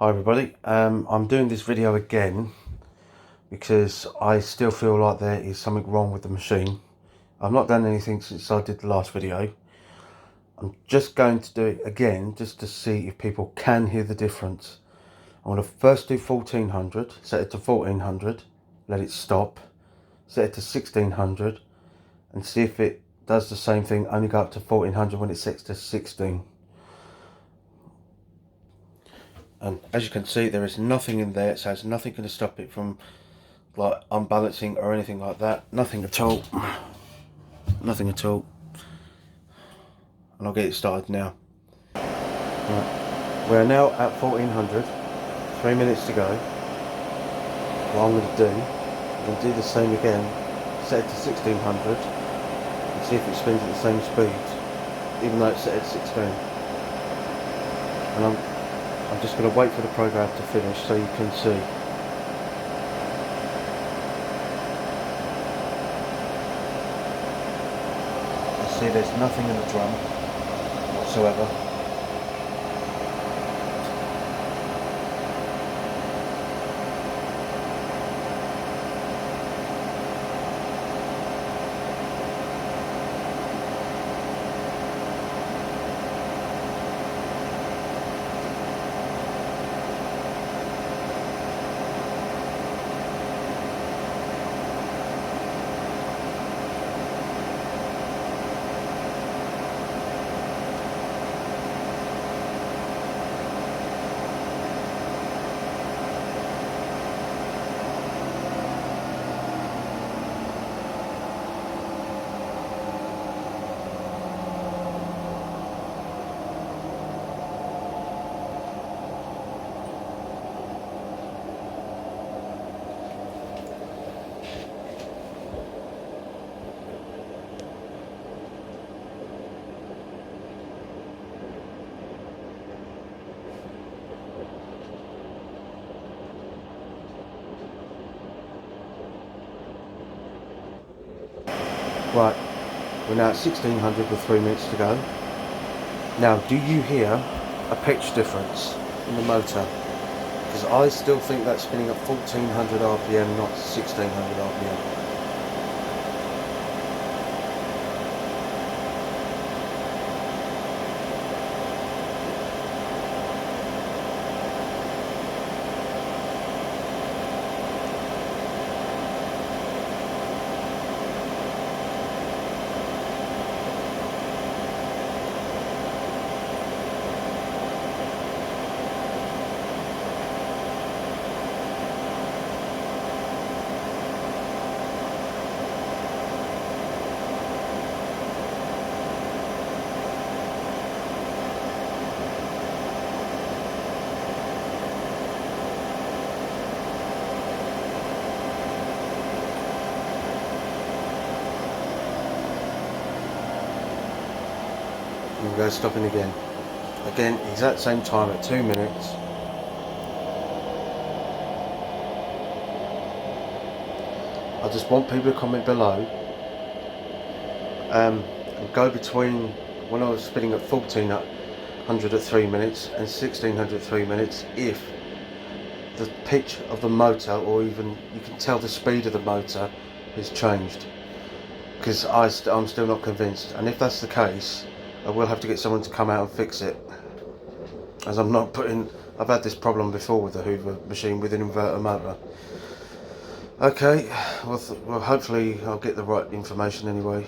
Hi everybody, I'm doing this video again because I still feel like there is something wrong with the machine. I've not done anything since I did the last video. I'm just going to do it again just to see if people can hear the difference. I'm going to first do 1400, set it to 1400, let it stop, set it to 1600 and see if it does the same thing, only go up to 1400 when it sets to 16. And as you can see, there is nothing in there, so there's nothing going to stop it from like unbalancing or anything like that. Nothing at all. Nothing at all. And I'll get it started now. Right. We're now at 1400. 3 minutes to go. What I'm going to do, I'm going to do the same again. Set it to 1600 and see if it spins at the same speed, even though it's set at 16. And I'm just going to wait for the program to finish so you can see. You see there's nothing in the drum whatsoever. Right, we're now at 1600 with 3 minutes to go. Now, do you hear a pitch difference in the motor? Because I still think that's spinning at 1400 RPM, not 1600 RPM. And we'll go stopping again. Again, exact same time at 2 minutes. I just want people to comment below and go between when I was spinning at 1400 at 3 minutes and 1600 at 3 minutes if the pitch of the motor, or even you can tell the speed of the motor, has changed. Because I'm still not convinced, and if that's the case, I will have to get someone to come out and fix it, as I've had this problem before with the Hoover machine with an inverter motor. Okay, well hopefully I'll get the right information anyway.